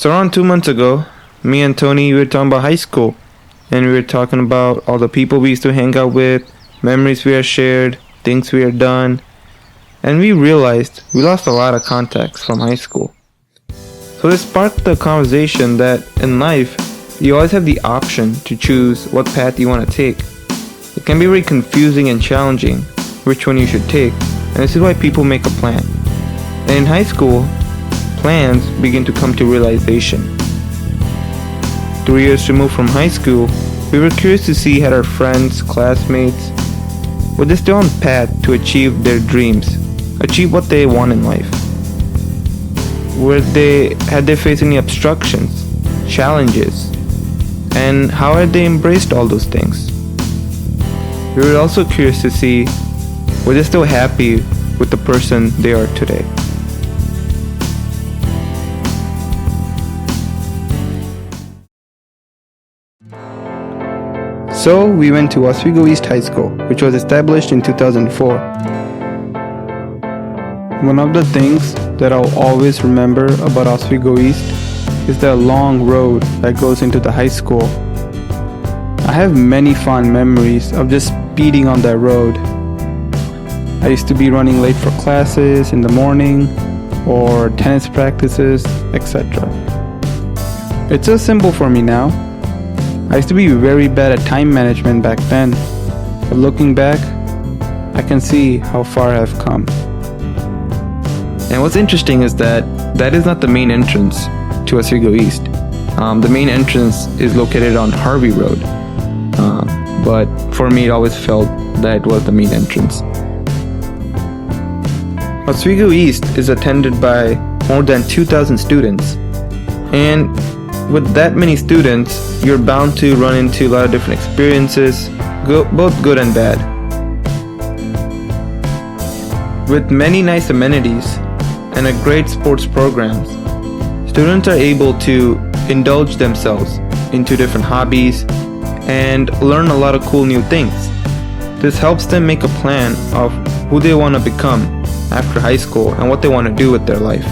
So around 2 months ago, me and Tony, we were talking about high school. And we were talking about all the people we used to hang out with, memories we had shared, things we had done. And we realized we lost a lot of contacts from high school. So this sparked the conversation that in life, you always have the option to choose what path you want to take. It can be very confusing and challenging which one you should take, and this is why people make a plan. And in high school, plans begin to come to realization. 3 years removed from high school, we were curious to see had our friends, classmates, were they still on path to achieve their dreams, achieve what they want in life? Had they faced any obstructions, challenges, and how had they embraced all those things? We were also curious to see were they still happy with the person they are today. So we went to Oswego East High School, which was established in 2004. One of the things that I'll always remember about Oswego East is that long road that goes into the high school. I have many fond memories of just speeding on that road. I used to be running late for classes in the morning or tennis practices, etc. It's so simple for me now. I used to be very bad at time management back then, but looking back, I can see how far I've come. And what's interesting is that is not the main entrance to Oswego East. The main entrance is located on Harvey Road, but for me it always felt that it was the main entrance. Oswego East is attended by more than 2,000 students, and with that many students, you're bound to run into a lot of different experiences, both good and bad. With many nice amenities and a great sports programs, students are able to indulge themselves into different hobbies and learn a lot of cool new things. This helps them make a plan of who they want to become after high school and what they want to do with their life.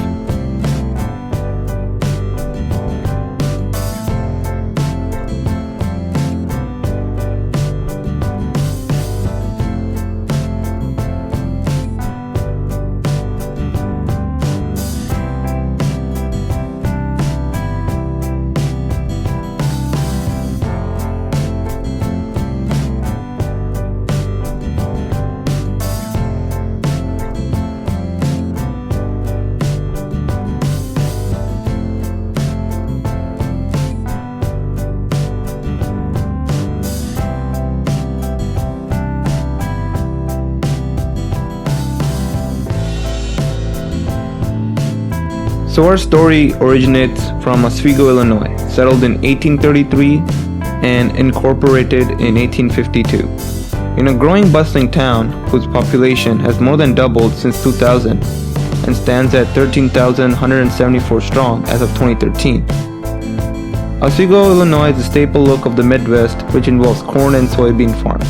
So our story originates from Oswego, Illinois, settled in 1833 and incorporated in 1852. In a growing, bustling town whose population has more than doubled since 2000 and stands at 13,174 strong as of 2013. Oswego, Illinois is a staple look of the Midwest, which involves corn and soybean farms.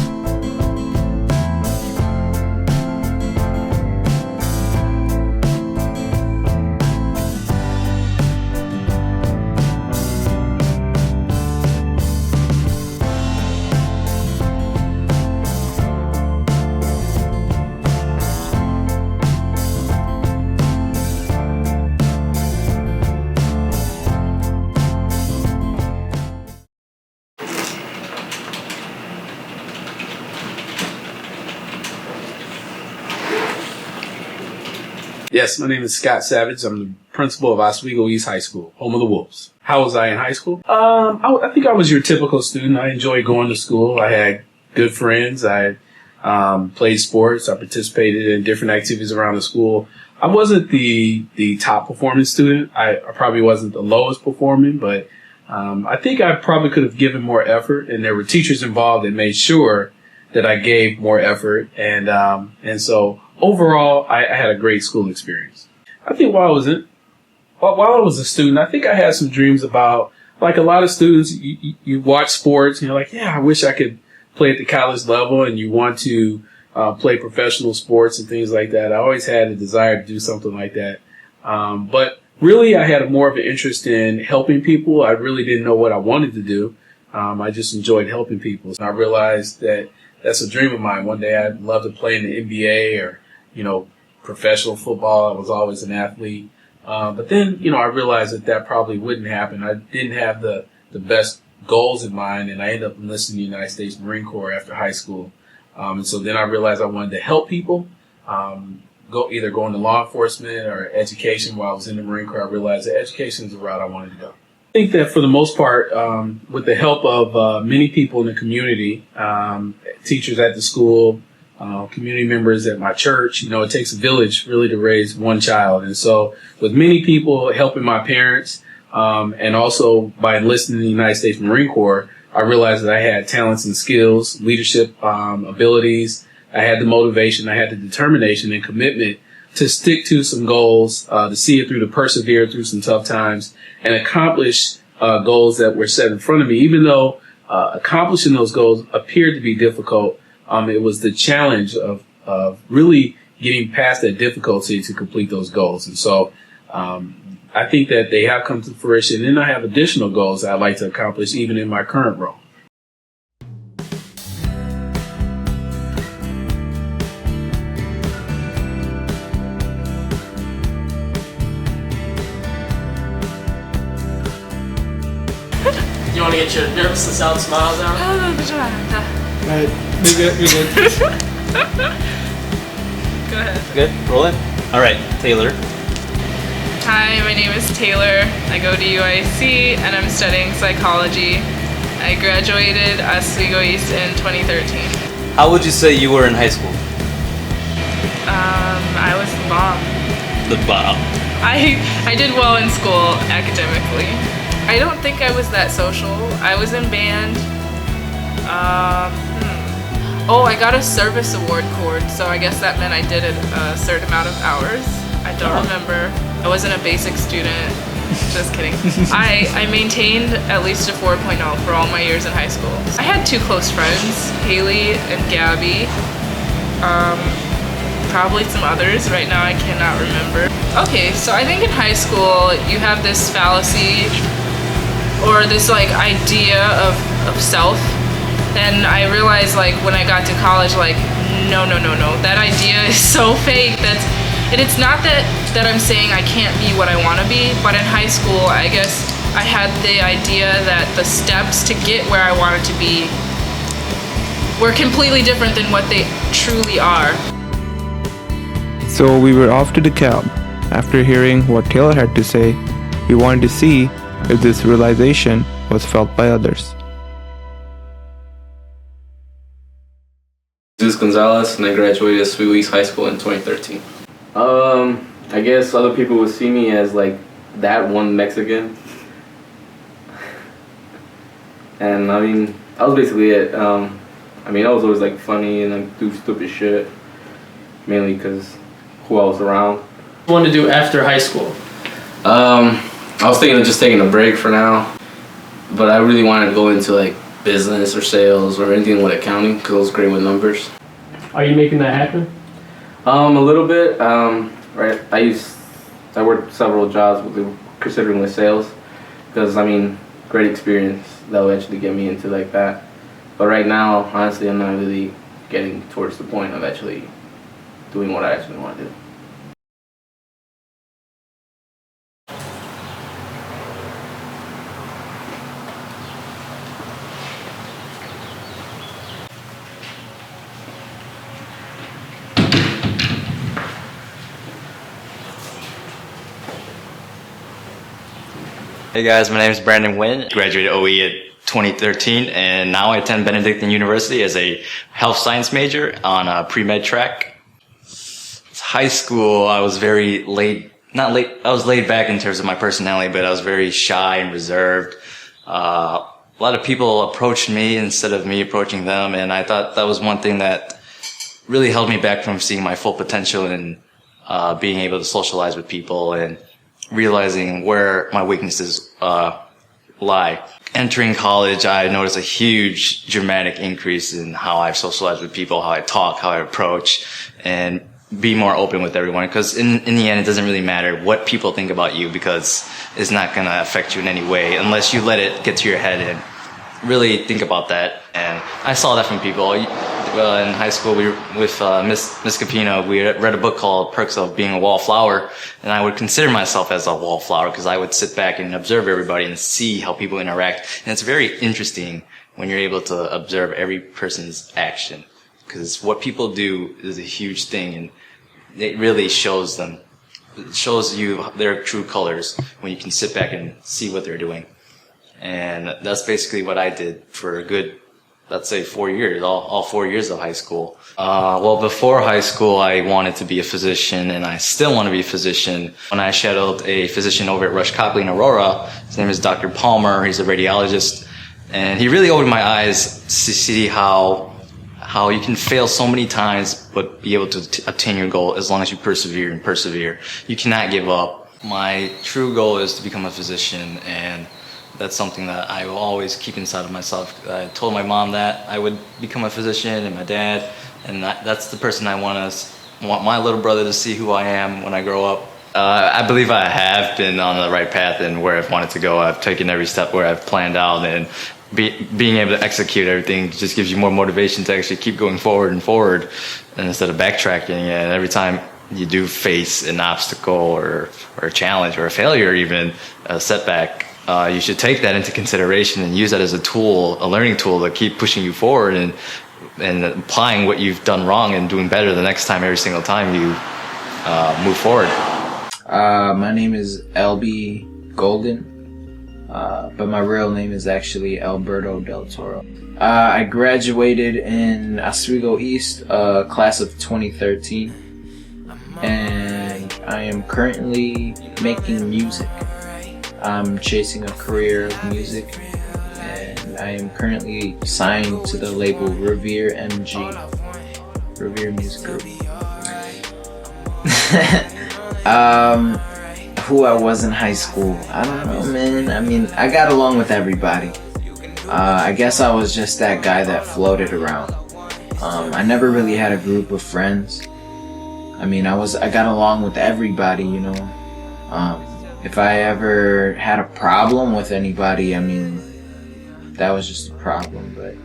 Yes, my name is Scott Savage. I'm the principal of Oswego East High School, home of the Wolves. How was I in high school? I think I was your typical student. I enjoyed going to school. I had good friends. I played sports. I participated in different activities around the school. I wasn't the top performing student. I probably wasn't the lowest performing, but I think I probably could have given more effort, and there were teachers involved that made sure that I gave more effort, and so overall, I had a great school experience. I think while I was a student, I think I had some dreams about, like a lot of students, you watch sports and you're like, yeah, I wish I could play at the college level, and you want to play professional sports and things like that. I always had a desire to do something like that. But Really, I had more of an interest in helping people. I really didn't know what I wanted to do. I just enjoyed helping people. And I realized that that's a dream of mine. One day I'd love to play in the NBA or, professional football. I was always an athlete. But then, I realized that probably wouldn't happen. I didn't have the best goals in mind, and I ended up enlisting in the United States Marine Corps after high school. And so then I realized I wanted to help people, go into law enforcement or education. While I was in the Marine Corps, I realized that education is the route I wanted to go. I think that for the most part, with the help of many people in the community, teachers at the school, community members at my church, it takes a village really to raise one child. And so with many people helping my parents, and also by enlisting in the United States Marine Corps, I realized that I had talents and skills, leadership abilities. I had the motivation, I had the determination and commitment to stick to some goals, to see it through, to persevere through some tough times and accomplish goals that were set in front of me. Even though accomplishing those goals appeared to be difficult, it was the challenge of really getting past that difficulty to complete those goals. And so I think that they have come to fruition, and I have additional goals that I'd like to accomplish even in my current role. You want to get your nervous and sound smiles out? Alright, you're good. Go ahead. Good? Rolling? Alright, Taylor. Hi, my name is Taylor. I go to UIC and I'm studying psychology. I graduated Oswego East in 2013. How would you say you were in high school? I was the bomb. The bomb. I did well in school academically. I don't think I was that social. I was in band. Oh, I got a service award cord, so I guess that meant I did it a certain amount of hours. I don't remember. I wasn't a basic student. Just kidding. I maintained at least a 4.0 for all my years in high school. I had two close friends, Haley and Gabby. Probably some others. Right now I cannot remember. Okay, so I think in high school you have this fallacy or this idea of self. And I realized when I got to college, no, that idea is so fake. And it's not that I'm saying I can't be what I want to be, but in high school, I guess I had the idea that the steps to get where I wanted to be were completely different than what they truly are. So we were off to DeKalb. After hearing what Taylor had to say, we wanted to see if this realization was felt by others. This is Gonzalez, and I graduated Oswego East High School in 2013. I guess other people would see me as that one Mexican. And I mean, that was basically it. I was always funny and do stupid shit, mainly because who I was around. What do you want to do after high school? I was thinking of just taking a break for now, but I really wanted to go into business or sales or anything with accounting because I was great with numbers. Are you making that happen? A little bit. Right. I worked several jobs considering with sales because great experience that will actually get me into that. But right now, honestly, I'm not really getting towards the point of actually doing what I actually want to do. Hey guys, my name is Brandon Nguyen. Graduated OE at 2013, and now I attend Benedictine University as a health science major on a pre-med track. High school, I was very I was laid back in terms of my personality, but I was very shy and reserved. A lot of people approached me instead of me approaching them, and I thought that was one thing that really held me back from seeing my full potential and being able to socialize with people and realizing where my weaknesses lie. Entering college, I noticed a huge dramatic increase in how I socialize with people, how I talk, how I approach. And be more open with everyone, because in the end, it doesn't really matter what people think about you, because it's not going to affect you in any way unless you let it get to your head and really think about that. And I saw that from people. In high school, we with Miss Capino, we read a book called Perks of Being a Wallflower, and I would consider myself as a wallflower because I would sit back and observe everybody and see how people interact. And it's very interesting when you're able to observe every person's action, because what people do is a huge thing, and it really shows them. It shows you their true colors when you can sit back and see what they're doing. And that's basically what I did for a good, let's say, 4 years, all 4 years of high school. Well, before high school, I wanted to be a physician, and I still want to be a physician. When I shadowed a physician over at Rush Copley in Aurora, his name is Dr. Palmer. He's a radiologist, and he really opened my eyes to see how you can fail so many times but be able to attain your goal as long as you persevere and persevere. You cannot give up. My true goal is to become a physician, and that's something that I will always keep inside of myself. I told my mom that I would become a physician, and my dad, and that's the person I want my little brother to see who I am when I grow up. I believe I have been on the right path and where I've wanted to go. I've taken every step where I've planned out, and being able to execute everything just gives you more motivation to actually keep going forward and forward, and instead of backtracking. And every time you do face an obstacle or a challenge or a failure, even a setback, you should take that into consideration and use that as a tool, a learning tool to keep pushing you forward and applying what you've done wrong and doing better the next time, every single time you move forward. My name is LB Golden, but my real name is actually Alberto Del Toro. I graduated in Oswego East, class of 2013, and I am currently making music. I'm chasing a career of music, and I am currently signed to the label Revere MG, Revere Music Group. Who I was in high school, I don't know, man. I mean, I got along with everybody. I guess I was just that guy that floated around. I never really had a group of friends. I mean, I got along with everybody, you know. If I ever had a problem with anybody, I mean, that was just a problem. But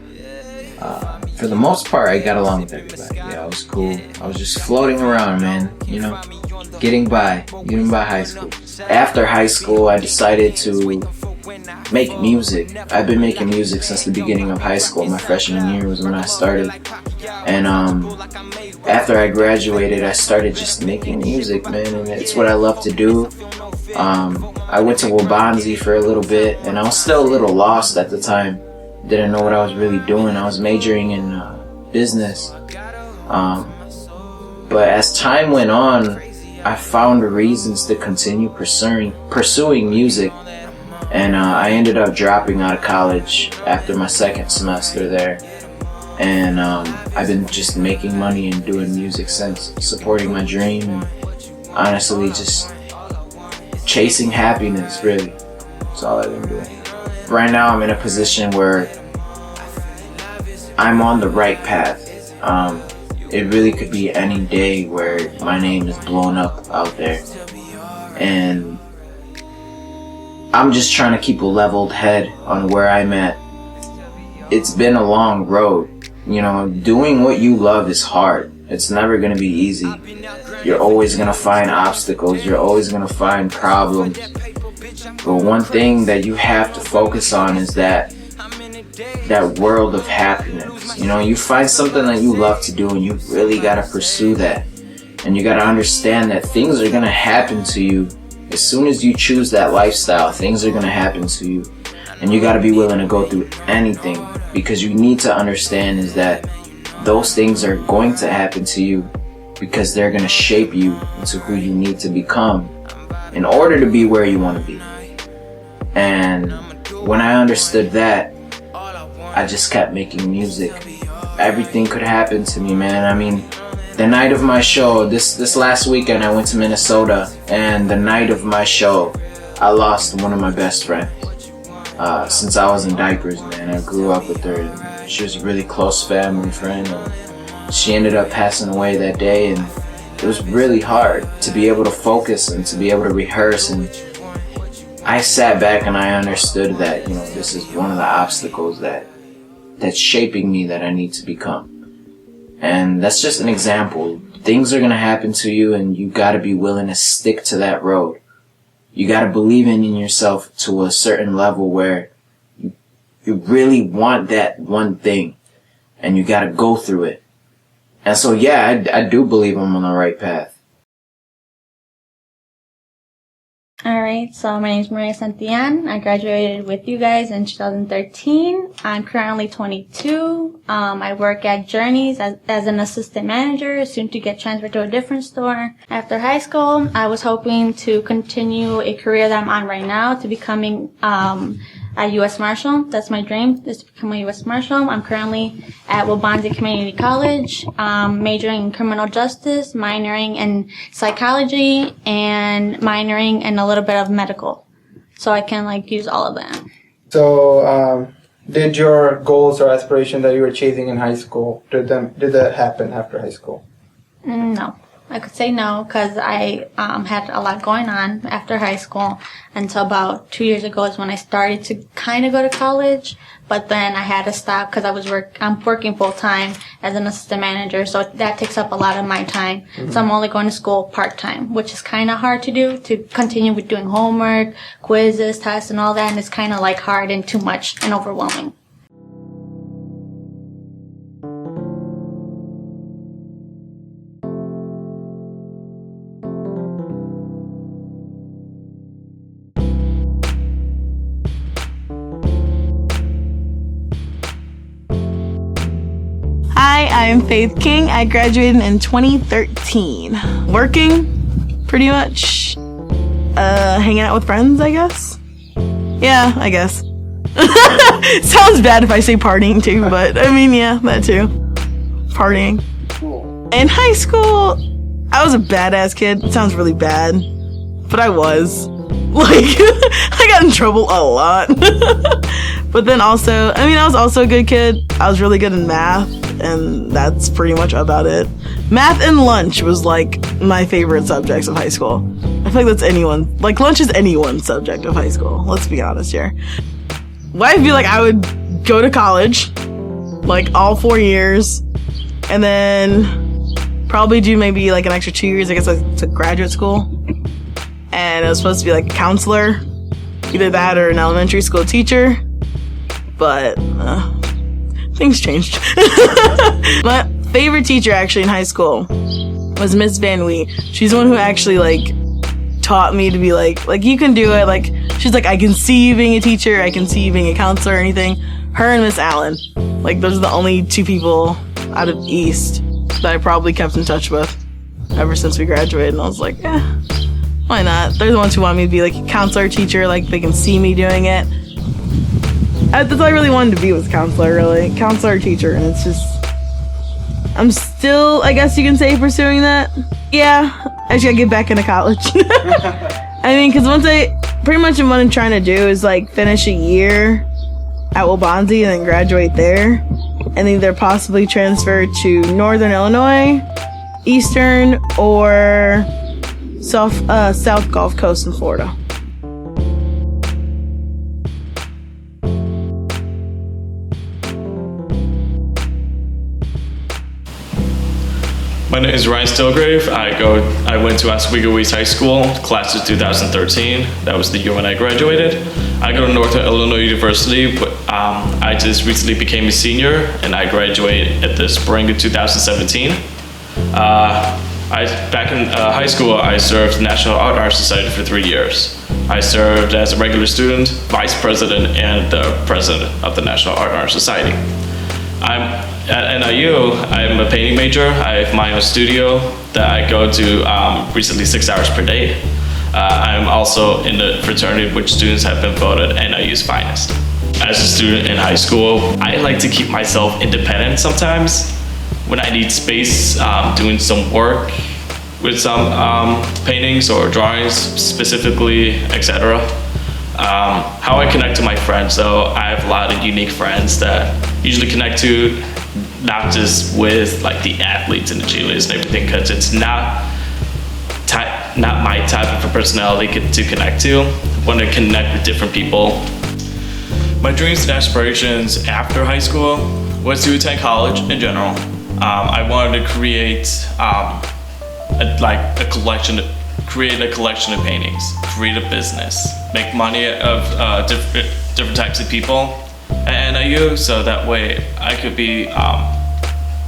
for the most part, I got along with everybody. Yeah, I was cool. I was just floating around, man, you know, getting by high school. After high school, I decided to make music. I've been making music since the beginning of high school. My freshman year was when I started. And after I graduated, I started just making music, man, and it's what I love to do. I went to Wabanzi for a little bit, and I was still a little lost at the time. Didn't know what I was really doing. I was majoring in business. But as time went on, I found reasons to continue pursuing music. And I ended up dropping out of college after my second semester there. And I've been just making money and doing music since, supporting my dream, and honestly just chasing happiness, really. That's all I've been doing. Right now I'm in a position where I'm on the right path. It really could be any day where my name is blown up out there. And I'm just trying to keep a leveled head on where I'm at. It's been a long road. You know, doing what you love is hard. It's never going to be easy. You're always going to find obstacles. You're always going to find problems. But one thing that you have to focus on is that world of happiness. You know, you find something that you love to do, and you really got to pursue that. And you got to understand that things are going to happen to you. As soon as you choose that lifestyle, things are going to happen to you. And you got to be willing to go through anything, because you need to understand is that those things are going to happen to you because they're going to shape you into who you need to become in order to be where you want to be. And when I understood that, I just kept making music. Everything could happen to me, man. I mean, the night of my show, this last weekend I went to Minnesota, and the night of my show, I lost one of my best friends. Since I was in diapers, man. I grew up with her. She was a really close family friend, and she ended up passing away that day. And was really hard to be able to focus and to be able to rehearse. And I sat back and I understood that, you know, this is one of the obstacles that's shaping me, that I need to become. And that's just an example. Things are going to happen to you, and you got to be willing to stick to that road. You got to believe in yourself to a certain level where you really want that one thing, and you got to go through it. And so, yeah, I do believe I'm on the right path. Alright, so my name is Maria Santillan. I graduated with you guys in 2013. I'm currently 22. I work at Journeys as an assistant manager, soon to get transferred to a different store. After high school, I was hoping to continue a career that I'm on right now, to becoming a U.S. Marshal. That's my dream, is to become a U.S. Marshal. I'm currently at Wabanzi Community College, majoring in criminal justice, minoring in psychology, and minoring in a little bit of medical. So I can use all of that. So, did your goals or aspirations that you were chasing in high school, did that happen after high school? No. I could say no, because I had a lot going on after high school until about 2 years ago is when I started to kind of go to college. But then I had to stop because I'm working full time as an assistant manager, so that takes up a lot of my time. Mm-hmm. So I'm only going to school part time, which is kind of hard to do, to continue with doing homework, quizzes, tests, and all that. And it's kind of hard and too much and overwhelming. Hi, I'm Faith King. I graduated in 2013. Working, pretty much. Hanging out with friends, I guess. Yeah, I guess. Sounds bad if I say partying too, but I mean, yeah, that too. Partying. In high school, I was a badass kid. It sounds really bad, but I was. I got in trouble a lot. But then also, I was also a good kid. I was really good in math, and that's pretty much about it. Math and lunch was my favorite subjects of high school. I feel that's lunch is anyone's subject of high school. Let's be honest here. Well, I feel I would go to college, all 4 years, and then probably do maybe an extra 2 years, I guess, to graduate school. And I was supposed to be a counselor, either that or an elementary school teacher. But things changed. My favorite teacher actually in high school was Miss Van Wee. She's the one who actually taught me to be you can do it. She's I can see you being a teacher, I can see you being a counselor or anything. Her and Miss Allen, those are the only two people out of East that I probably kept in touch with ever since we graduated. And I was yeah, why not? They're the ones who want me to be a counselor, teacher, they can see me doing it. That's all I really wanted to be, was counselor, really. Counselor, teacher, and it's just... I'm still, I guess you can say, pursuing that. Yeah, I just gotta get back into college. Because pretty much what I'm trying to do is, finish a year at Wabanzi and then graduate there. And either possibly transfer to Northern Illinois, Eastern, or South Gulf Coast in Florida. My name is Ryan Staelgraeve. I went to Oswego East High School, class of 2013. That was the year when I graduated. I go to Northern Illinois University, but I just recently became a senior, and I graduated at the spring of 2017. Back in high school, I served the National Art Society for 3 years. I served as a regular student, vice president, and the president of the National Art Society. At NIU, I'm a painting major. I have my own studio that I go to recently 6 hours per day. I'm also in the fraternity which students have been voted NIU's finest. As a student in high school, I like to keep myself independent sometimes. When I need space, doing some work with some paintings or drawings specifically, etc. How I connect to my friends, though, I have a lot of unique friends that usually connect to, not just with the athletes and the cheerleaders and everything, because it's not not my type of a personality to connect to. I want to connect with different people. My dreams and aspirations after high school was to attend college in general. I wanted to create create a collection of paintings, create a business, make money of different types of people at NIU, so that way I could be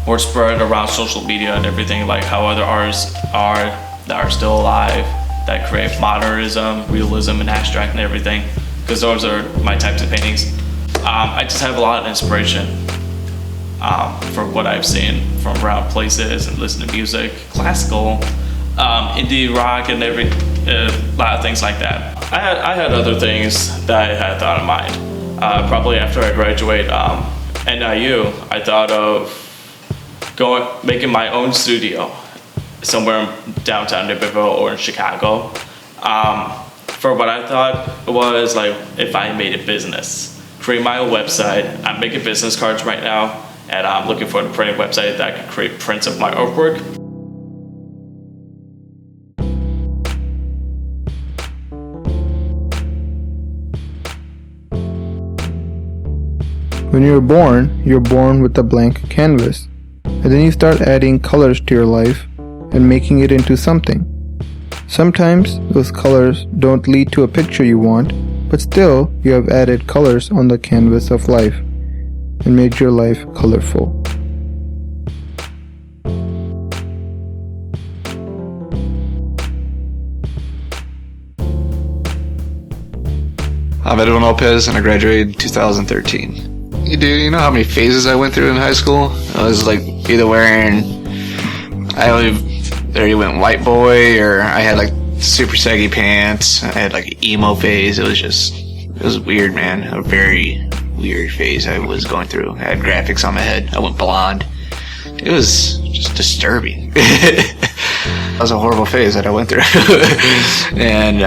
more spread around social media and everything, like how other artists are that are still alive, that create modernism, realism, and abstract and everything, because those are my types of paintings. I just have a lot of inspiration for what I've seen from around places and listen to music, classical, indie rock, and a lot of things like that. I had other things that I had thought in mind. Probably after I graduate NIU, I thought of making my own studio somewhere in downtown Naperville or in Chicago. For what I thought was like if I made a business, create my own website. I'm making business cards right now, and I'm looking for a printing website that I could create prints of my artwork. When you're born with a blank canvas, and then you start adding colors to your life and making it into something. Sometimes those colors don't lead to a picture you want, but still you have added colors on the canvas of life and made your life colorful. I'm Edwin Lopez, and I graduated in 2013. You know how many phases I went through in high school? I was like either there you went white boy, or I had like super saggy pants. I had like emo phase. It was weird, man. A very weird phase I was going through. I had graphics on my head. I went blonde. It was just disturbing. That was a horrible phase that I went through. And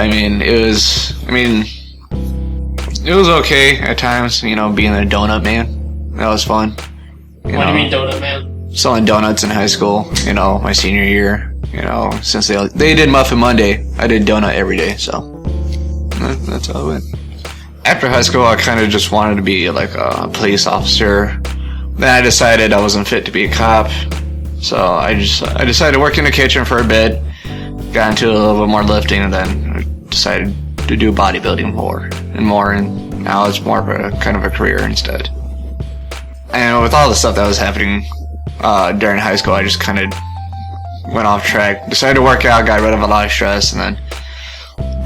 it was okay at times, being a donut man. That was fun. What do you mean donut man? Selling donuts in high school, my senior year. Since they did Muffin Monday, I did donut every day, so that's how it went. After high school, I kind of just wanted to be like a police officer. Then I decided I wasn't fit to be a cop, so I decided to work in the kitchen for a bit, got into a little bit more lifting, and then decided to do bodybuilding more, and now it's more of a kind of a career instead. And with all the stuff that was happening during high school, I just kind of went off track, decided to work out, got rid of a lot of stress, and then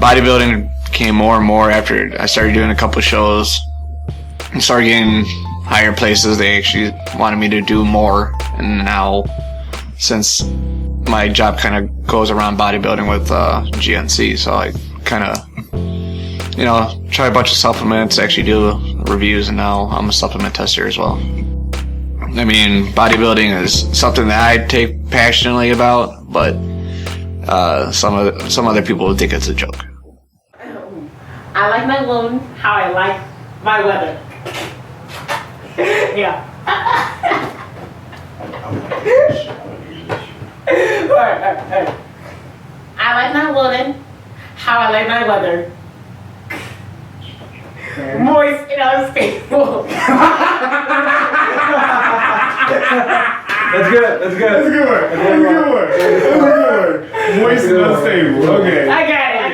bodybuilding came more and more after I started doing a couple of shows and started getting higher places. They actually wanted me to do more, and now since my job kind of goes around bodybuilding with GNC, so I kind of try a bunch of supplements, actually do reviews, and now I'm a supplement tester as well. Bodybuilding is something that I take passionately about, but some other people would think it's a joke. I like my loan how I like my weather. Yeah. Alright. I like my woolen how I like my weather. Moist and unstable. That's good. Moist and unstable. Okay. I got it.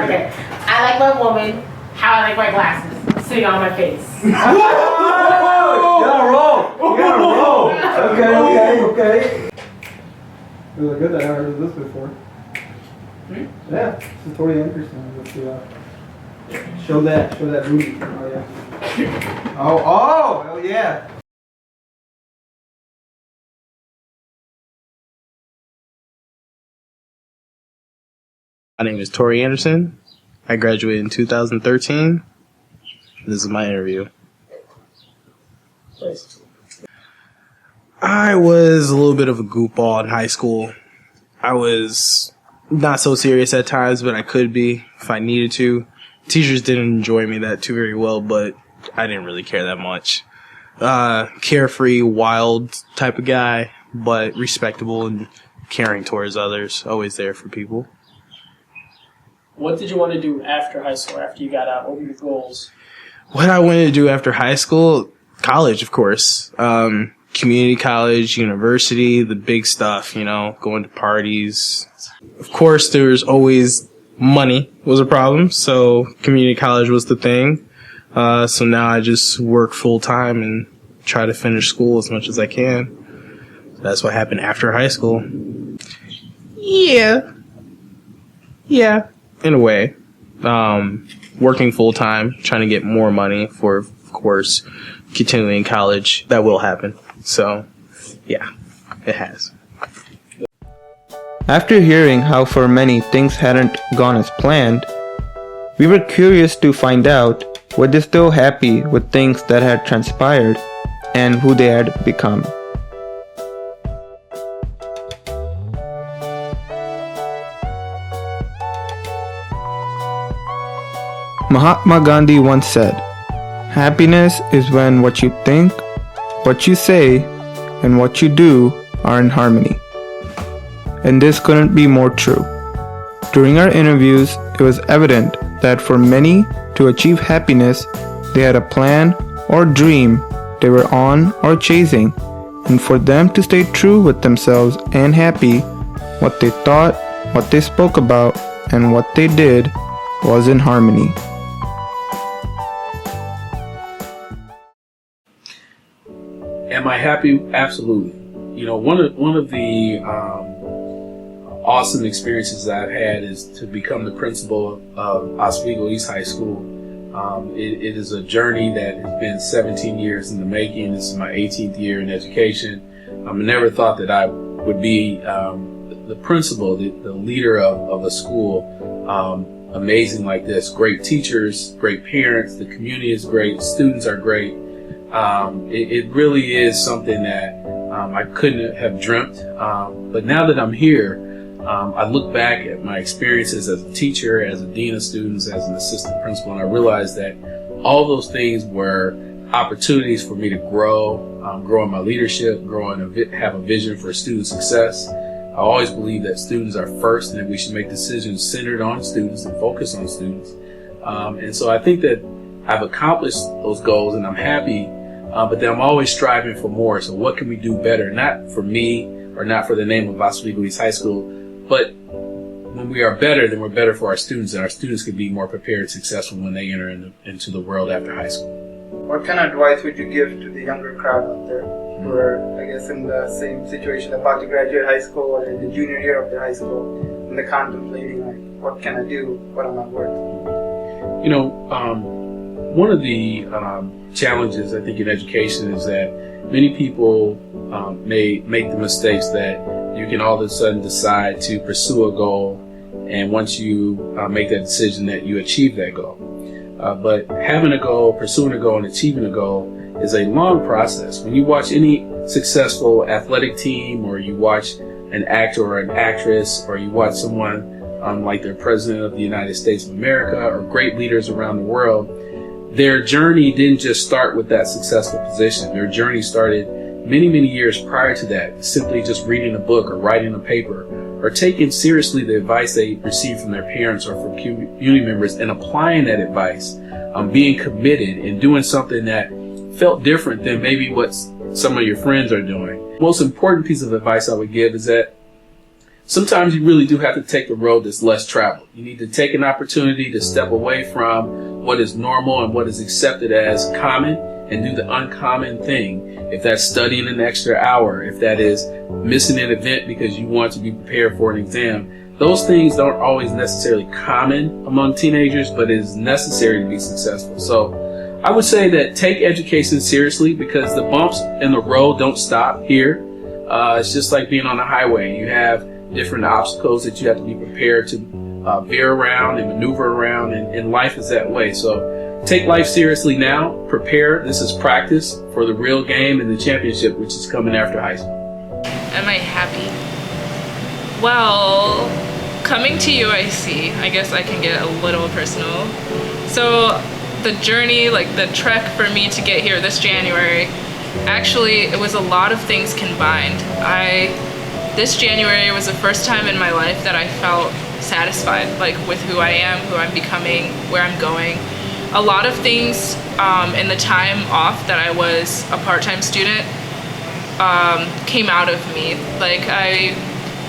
Okay. I like my woman how I like my glasses sitting on my face. You gotta roll. Okay. Really good. I never heard of this before. Yeah, this is Tory Anderson. Let's see. Show that booty. Oh yeah. Oh yeah. My name is Tory Anderson. I graduated in 2013. This is my interview. I was a little bit of a goofball in high school. I was not so serious at times, but I could be if I needed to. Teachers didn't enjoy me that too very well, but I didn't really care that much. Carefree, wild type of guy, but respectable and caring towards others, always there for people. What did you want to do after high school, after you got out? What were your goals? What I wanted to do after high school, college, of course. Community college, university, the big stuff, you know, going to parties. Of course, there was always money was a problem, so community college was the thing. So now I just work full time and try to finish school as much as I can. That's what happened after high school. Yeah, in a way. Working full time, trying to get more money for, of course, continuing college. That will happen. So, yeah, it has. After hearing how for many things hadn't gone as planned, we were curious to find out were they still happy with things that had transpired and who they had become. Mahatma Gandhi once said, "Happiness is when what you think, what you say, and what you do are in harmony." And this couldn't be more true. During our interviews, it was evident that for many to achieve happiness, they had a plan or dream they were on or chasing, and for them to stay true with themselves and happy, what they thought, what they spoke about, and what they did was in harmony. Am I happy? Absolutely. You know, one of the awesome experiences that I've had is to become the principal of Oswego East High School. It is a journey that has been 17 years in the making. This is my 18th year in education. I never thought that I would be the principal, the leader of a school amazing like this. Great teachers, great parents, the community is great, students are great. It really is something that I couldn't have dreamt. But now that I'm here, I look back at my experiences as a teacher, as a dean of students, as an assistant principal, and I realize that all those things were opportunities for me to grow in my leadership, grow and have a vision for student success. I always believe that students are first and that we should make decisions centered on students and focus on students. And so I think that I've accomplished those goals and I'm happy, but then I'm always striving for more. So what can we do better? Not for me or not for the name of Oswego East High School, but when we are better, then we're better for our students, and our students can be more prepared and successful when they enter into the world after high school. What kind of advice would you give to the younger crowd out there who are, I guess, in the same situation, about to graduate high school or in the junior year of their high school, and they're contemplating, like, what can I do? What am I worth? You know, one of the challenges, I think, in education is that many people may make the mistakes that you can all of a sudden decide to pursue a goal, and once you make that decision that you achieve that goal. But having a goal, pursuing a goal, and achieving a goal is a long process. When you watch any successful athletic team, or you watch an actor or an actress, or you watch someone like the President of the United States of America, or great leaders around the world, their journey didn't just start with that successful position. Their journey started many, many years prior to that, simply just reading a book or writing a paper or taking seriously the advice they received from their parents or from community members and applying that advice, being committed and doing something that felt different than maybe what some of your friends are doing. The most important piece of advice I would give is that sometimes you really do have to take the road that's less traveled. You need to take an opportunity to step away from what is normal and what is accepted as common and do the uncommon thing. If that's studying an extra hour, if that is missing an event because you want to be prepared for an exam, those things don't always necessarily common among teenagers, but it is necessary to be successful. So I would say that take education seriously, because the bumps in the road don't stop here. It's just like being on a highway. You have different obstacles that you have to be prepared to veer around and maneuver around, and life is that way. So take life seriously now, prepare. This is practice for the real game and the championship, which is coming after high school. Am I happy? Well, coming to UIC, I guess I can get a little personal. So the journey, like the trek for me to get here this January, actually it was a lot of things combined. I this January was the first time in my life that I felt satisfied, like with who I am, who I'm becoming, where I'm going. A lot of things in the time off that I was a part-time student came out of me. Like, I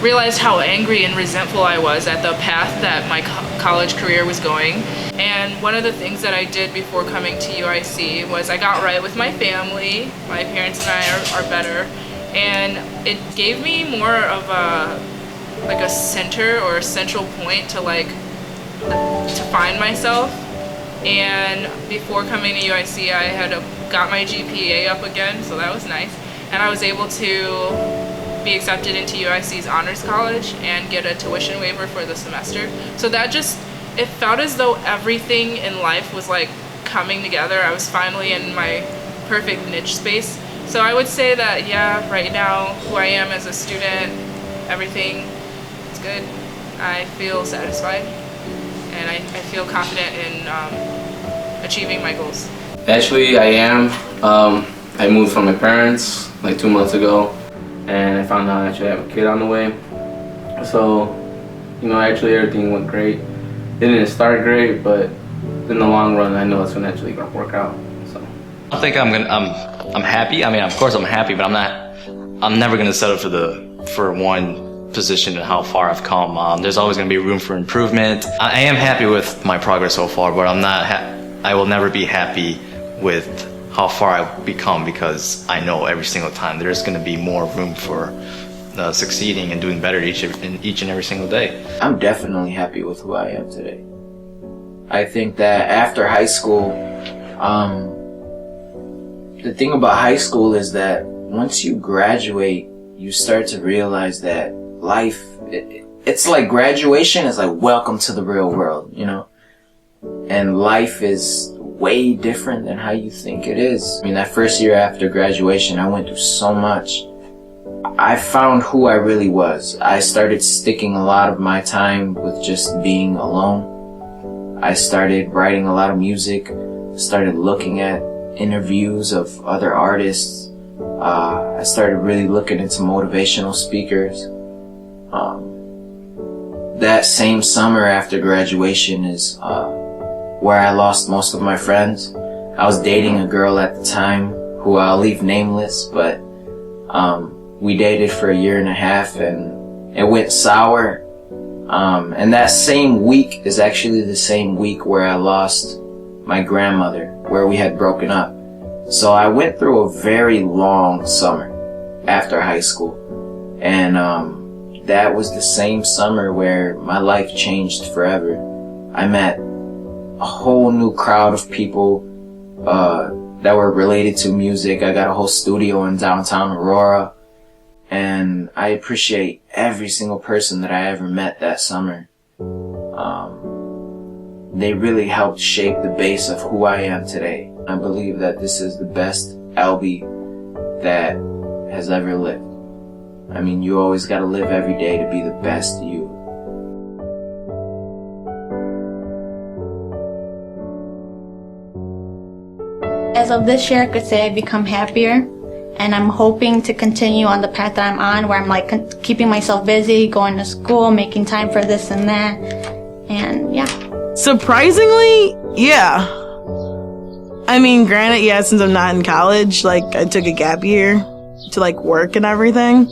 realized how angry and resentful I was at the path that my college career was going. And one of the things that I did before coming to UIC was I got right with my family. My parents and I are better. And it gave me more of a center or a central point to find myself. And before coming to UIC, I had got my GPA up again, so that was nice. And I was able to be accepted into UIC's Honors College and get a tuition waiver for the semester. So that it felt as though everything in life was like coming together. I was finally in my perfect niche space. So I would say that, yeah, right now, who I am as a student, everything is good. I feel satisfied, and I feel confident in achieving my goals. Actually, I am. I moved from my parents like 2 months ago, and I found out I actually have a kid on the way. So, actually everything went great. It didn't start great, but in the long run, I know it's actually gonna work out. So I think I'm happy. I mean, of course I'm happy, but I'm never gonna settle for one position and how far I've come. There's always gonna be room for improvement. I am happy with my progress so far, but I will never be happy with how far I've become, because I know every single time there's gonna be more room for succeeding and doing better each and every single day. I'm definitely happy with who I am today. I think that after high school, the thing about high school is that once you graduate, you start to realize that life, it's like graduation is like welcome to the real world, and life is way different than how you think it is. I mean, that first year after graduation, I went through so much. I found who I really was. I started sticking a lot of my time with just being alone. I started writing a lot of music, started looking at interviews of other artists. I started really looking into motivational speakers. That same summer after graduation is where I lost most of my friends. I was dating a girl at the time who I'll leave nameless, but we dated for 1.5 years and it went sour. And that same week is actually the same week where I lost my grandmother, where we had broken up. So I went through a very long summer after high school. And that was the same summer where my life changed forever. I met a whole new crowd of people that were related to music. I got a whole studio in downtown Aurora. And I appreciate every single person that I ever met that summer. They really helped shape the base of who I am today. I believe that this is the best Albie that has ever lived. I mean, you always gotta live every day to be the best you. As of this year, I could say I've become happier. And I'm hoping to continue on the path that I'm on, where I'm keeping myself busy, going to school, making time for this and that. And yeah. Surprisingly, yeah. I mean, granted, yeah, since I'm not in college, I took a gap year to work and everything.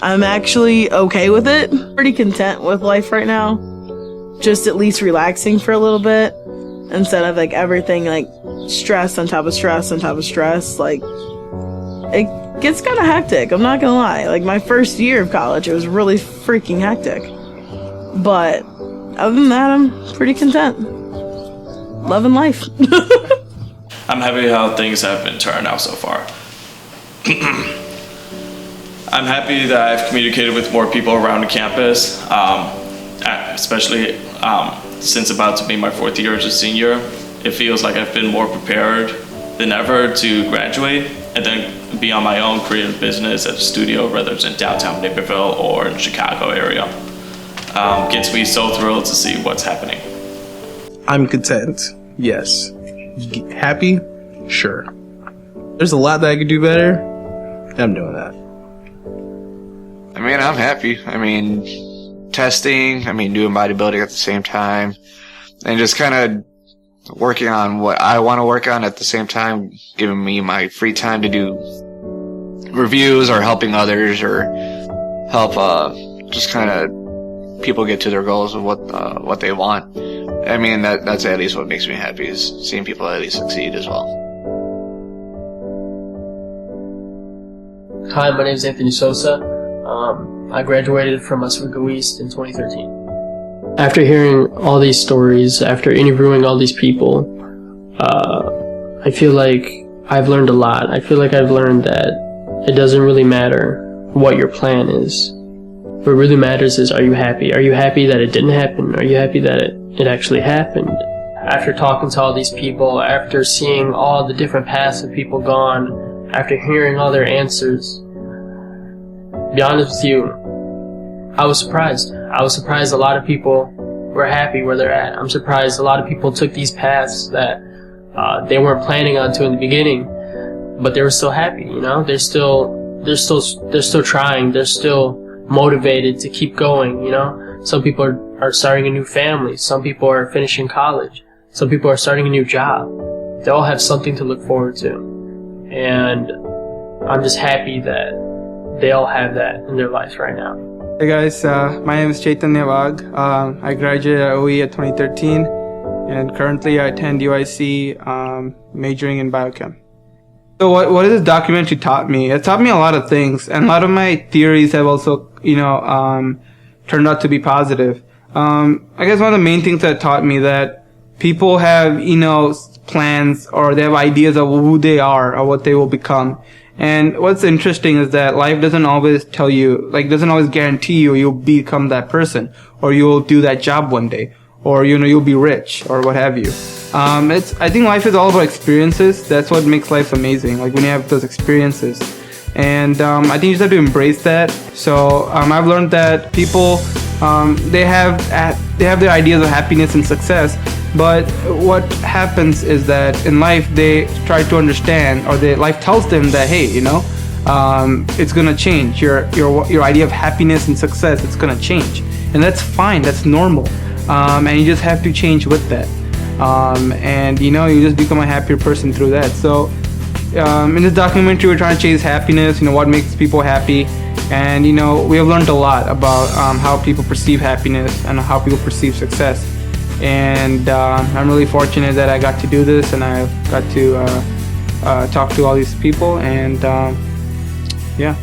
I'm actually okay with it. Pretty content with life right now. Just at least relaxing for a little bit instead of everything stress on top of stress on top of stress. It gets kind of hectic, I'm not gonna lie. My first year of college, it was really freaking hectic. But other than that, I'm pretty content. Loving life. I'm happy how things have been turned out so far. I'm happy that I've communicated with more people around the campus, especially since about to be my 4th year as a senior. It feels like I've been more prepared than ever to graduate and then be on my own creative business at a studio, whether it's in downtown Naperville or in Chicago area. Gets me so thrilled to see what's happening. I'm content, yes. Happy? Sure. There's a lot that I could do better, and I'm doing that. I'm mean, I'm happy. I mean, testing, I mean, doing bodybuilding at the same time, and just kind of working on what I want to work on at the same time, giving me my free time to do reviews or helping others or help just kind of people get to their goals of what they want. I mean, that's at least what makes me happy, is seeing people at least succeed as well. Hi, my name is Anthony Sosa. I graduated from Oswego East in 2013. After hearing all these stories, after interviewing all these people, I feel like I've learned a lot. I feel like I've learned that it doesn't really matter what your plan is. What really matters is, are you happy? Are you happy that it didn't happen? Are you happy that it actually happened? After talking to all these people, after seeing all the different paths of people gone, after hearing all their answers, to be honest with you, I was surprised. I was surprised a lot of people were happy where they're at. I'm surprised a lot of people took these paths that they weren't planning on to in the beginning, but they were still happy, you know? They're still trying, they're still motivated to keep going, you know? Some people are starting a new family, some people are finishing college, some people are starting a new job. They all have something to look forward to. And I'm just happy that they all have that in their lives right now. Hey guys, my name is Chaitanya Wagh. I graduated at OE at 2013, and currently I attend UIC majoring in biochem. So what has this documentary taught me? It taught me a lot of things, and a lot of my theories have also, turned out to be positive. I guess one of the main things that taught me that people have, plans, or they have ideas of who they are or what they will become. And what's interesting is that life doesn't always tell you, doesn't always guarantee you'll become that person, or you'll do that job one day, or, you'll be rich, or what have you. I think life is all about experiences. That's what makes life amazing, when you have those experiences. And, I think you just have to embrace that. So, I've learned that people, they have their ideas of happiness and success. But what happens is that in life they try to understand, or life tells them that, hey, it's gonna change. Your idea of happiness and success, it's gonna change, and that's fine. That's normal, and you just have to change with that. And you just become a happier person through that. So in this documentary, we're trying to chase happiness. What makes people happy, and we have learned a lot about how people perceive happiness and how people perceive success. And I'm really fortunate that I got to do this, and I got to talk to all these people, and yeah.